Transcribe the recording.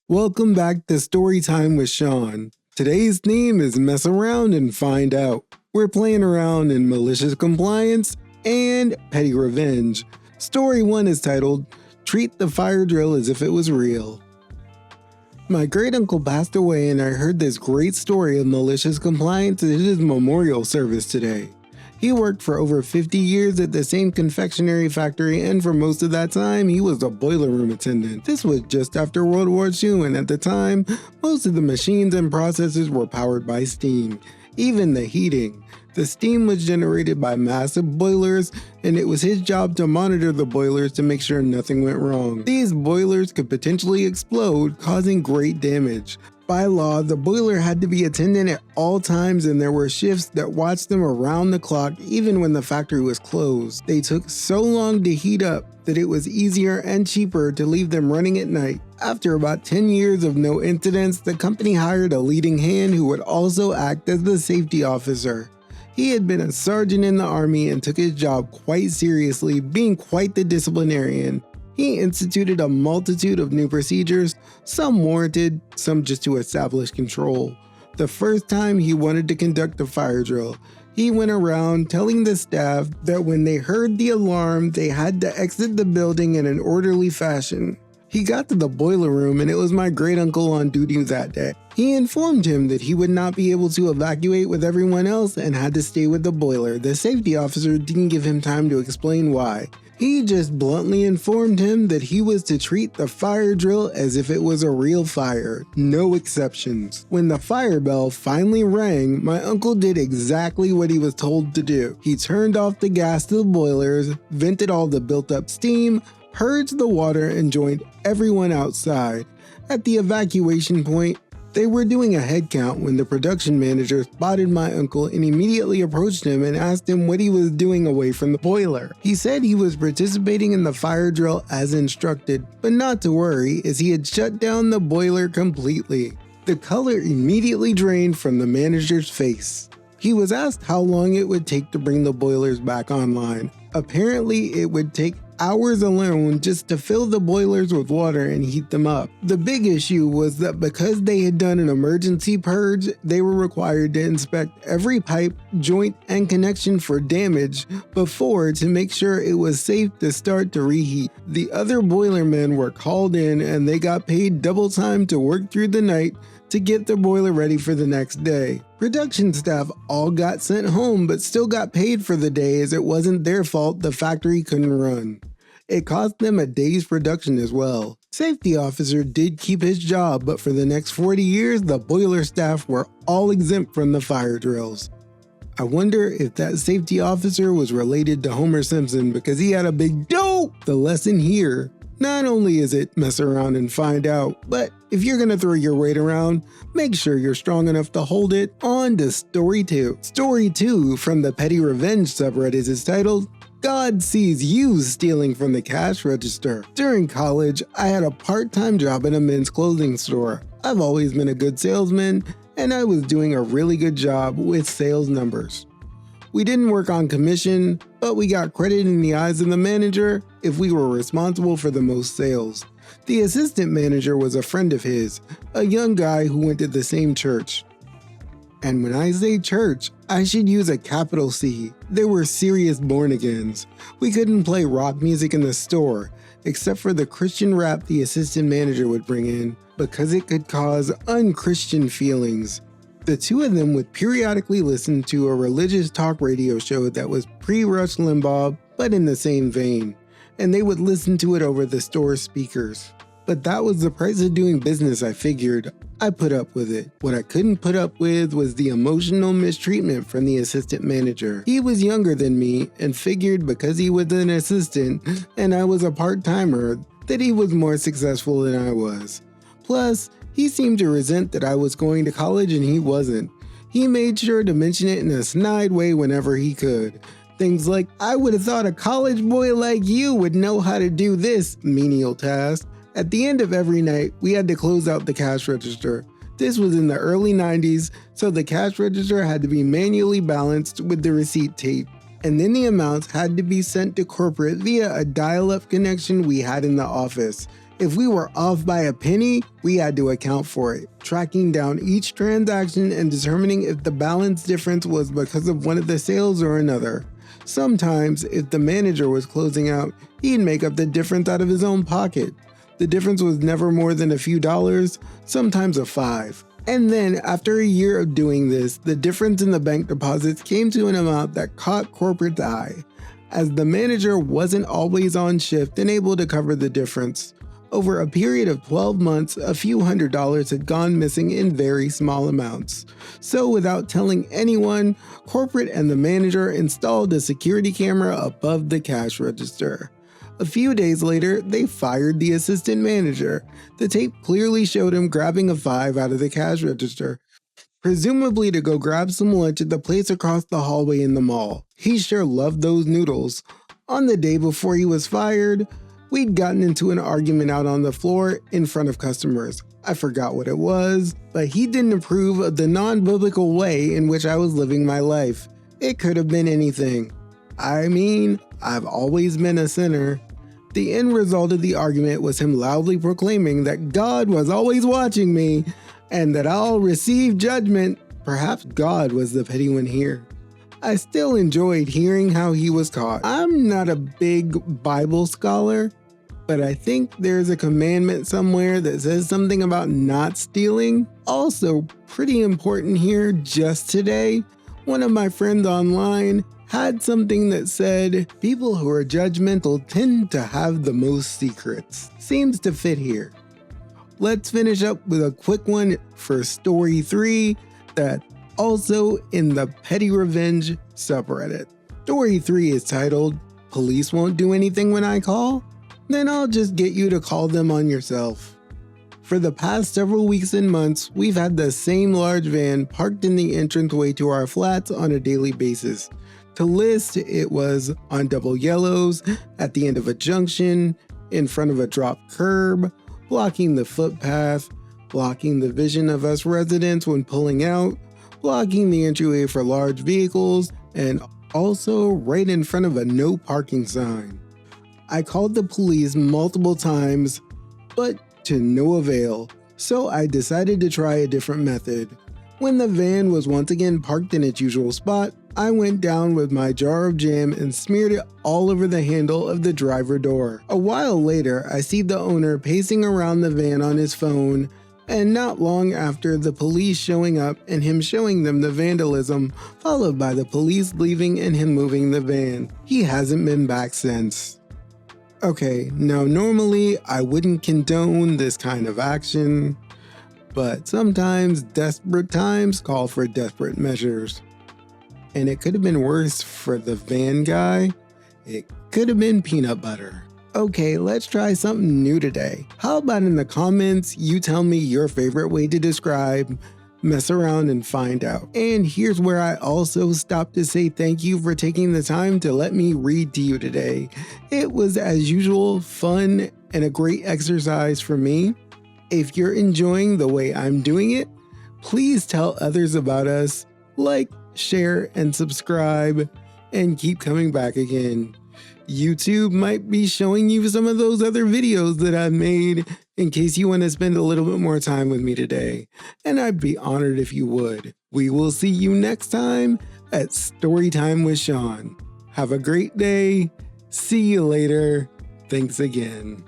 Welcome back to Storytime with Sean. Today's theme is mess around and find out. We're playing around in malicious compliance and petty revenge. Story 1 is titled, Treat the Fire Drill as if it was real. My great uncle passed away and I heard this great story of malicious compliance at his memorial service today. He worked for over 50 years at the same confectionery factory, and for most of that time, he was a boiler room attendant. This was just after World War II, and at the time, most of the machines and processes were powered by steam. Even the heating. The steam was generated by massive boilers, and it was his job to monitor the boilers to make sure nothing went wrong. These boilers could potentially explode, causing great damage. By law, the boiler had to be attended at all times, and there were shifts that watched them around the clock even when the factory was closed. They took so long to heat up that it was easier and cheaper to leave them running at night. After about 10 years of no incidents, the company hired a leading hand who would also act as the safety officer. He had been a sergeant in the army and took his job quite seriously, being quite the disciplinarian. He instituted a multitude of new procedures, some warranted, some just to establish control. The first time he wanted to conduct a fire drill, he went around telling the staff that when they heard the alarm, they had to exit the building in an orderly fashion. He got to the boiler room and it was my great uncle on duty that day. He informed him that he would not be able to evacuate with everyone else and had to stay with the boiler. The safety officer didn't give him time to explain why. He just bluntly informed him that he was to treat the fire drill as if it was a real fire, no exceptions. When the fire bell finally rang, my uncle did exactly what he was told to do. He turned off the gas to the boilers, vented all the built up steam, purged the water, and joined everyone outside. At the evacuation point, they were doing a head count when the production manager spotted my uncle and immediately approached him and asked him what he was doing away from the boiler. He said he was participating in the fire drill as instructed, but not to worry as he had shut down the boiler completely. The color immediately drained from the manager's face. He was asked how long it would take to bring the boilers back online. Apparently, it would take hours alone just to fill the boilers with water and heat them up. The big issue was that because they had done an emergency purge, they were required to inspect every pipe, joint, and connection for damage before to make sure it was safe to start to reheat. The other boilermen were called in and they got paid double time to work through the night to get the boiler ready for the next day. Production staff all got sent home but still got paid for the day as it wasn't their fault the factory couldn't run. It cost them a day's production as well. Safety officer did keep his job, but for the next 40 years, the boiler staff were all exempt from the fire drills. I wonder if that safety officer was related to Homer Simpson because he had a big dope. The lesson here, not only is it mess around and find out, but if you're gonna throw your weight around, make sure you're strong enough to hold it. On to Story 2. Story 2 from the Petty Revenge subreddit is titled, God sees you stealing from the cash register. During college, I had a part-time job in a men's clothing store. I've always been a good salesman, and I was doing a really good job with sales numbers. We didn't work on commission, but we got credit in the eyes of the manager if we were responsible for the most sales. The assistant manager was a friend of his, a young guy who went to the same church. And when I say church, I should use a capital C. They were serious born-agains. We couldn't play rock music in the store, except for the Christian rap the assistant manager would bring in, because it could cause unchristian feelings. The two of them would periodically listen to a religious talk radio show that was pre-Rush Limbaugh, but in the same vein, and they would listen to it over the store speakers. But that was the price of doing business, I figured. I put up with it. What I couldn't put up with was the emotional mistreatment from the assistant manager. He was younger than me and figured because he was an assistant and I was a part-timer that he was more successful than I was. Plus, he seemed to resent that I was going to college and he wasn't. He made sure to mention it in a snide way whenever he could. Things like, I would have thought a college boy like you would know how to do this menial task. At the end of every night, we had to close out the cash register. This was in the early 90s, so the cash register had to be manually balanced with the receipt tape. And then the amounts had to be sent to corporate via a dial-up connection we had in the office. If we were off by a penny, we had to account for it, tracking down each transaction and determining if the balance difference was because of one of the sales or another. Sometimes, if the manager was closing out, he'd make up the difference out of his own pocket. The difference was never more than a few dollars, sometimes a $5. And then, after a year of doing this, the difference in the bank deposits came to an amount that caught corporate's eye, as the manager wasn't always on shift and able to cover the difference. Over a period of 12 months, a few $100s had gone missing in very small amounts. So without telling anyone, corporate and the manager installed a security camera above the cash register. A few days later, they fired the assistant manager. The tape clearly showed him grabbing a $5 out of the cash register, presumably to go grab some lunch at the place across the hallway in the mall. He sure loved those noodles. On the day before he was fired, we'd gotten into an argument out on the floor in front of customers. I forgot what it was, but he didn't approve of the non-biblical way in which I was living my life. It could have been anything. I mean, I've always been a sinner. The end result of the argument was him loudly proclaiming that God was always watching me and that I'll receive judgment. Perhaps God was the petty one here. I still enjoyed hearing how he was caught. I'm not a big Bible scholar, but I think there's a commandment somewhere that says something about not stealing. Also, pretty important here, just today, one of my friends online had something that said, people who are judgmental tend to have the most secrets. Seems to fit here. Let's finish up with a quick one for story 3 that also in the Petty Revenge subreddit. Story 3 is titled, Police Won't Do Anything When I Call? Then I'll just get you to call them on yourself. For the past several weeks and months, we've had the same large van parked in the entranceway to our flats on a daily basis. To list, it was on double yellows, at the end of a junction, in front of a dropped curb, blocking the footpath, blocking the vision of us residents when pulling out, blocking the entryway for large vehicles, and also right in front of a no parking sign. I called the police multiple times, but to no avail, so I decided to try a different method. When the van was once again parked in its usual spot, I went down with my jar of jam and smeared it all over the handle of the driver door. A while later, I see the owner pacing around the van on his phone, and not long after, the police showing up and him showing them the vandalism, followed by the police leaving and him moving the van. He hasn't been back since. Okay, now normally I wouldn't condone this kind of action, but sometimes desperate times call for desperate measures. And it could have been worse for the van guy. It could have been peanut butter. Okay, let's try something new today. How about in the comments you tell me your favorite way to describe mess around and find out. And here's where I also stop to say thank you for taking the time to let me read to you today. It was, as usual, fun and a great exercise for me. If you're enjoying the way I'm doing it, please tell others about us, like, share, and subscribe, and keep coming back again. YouTube might be showing you some of those other videos that I've made in case you want to spend a little bit more time with me today, and I'd be honored if you would. We will see you next time at Storytime with Sean. Have a great day. See you later. Thanks again.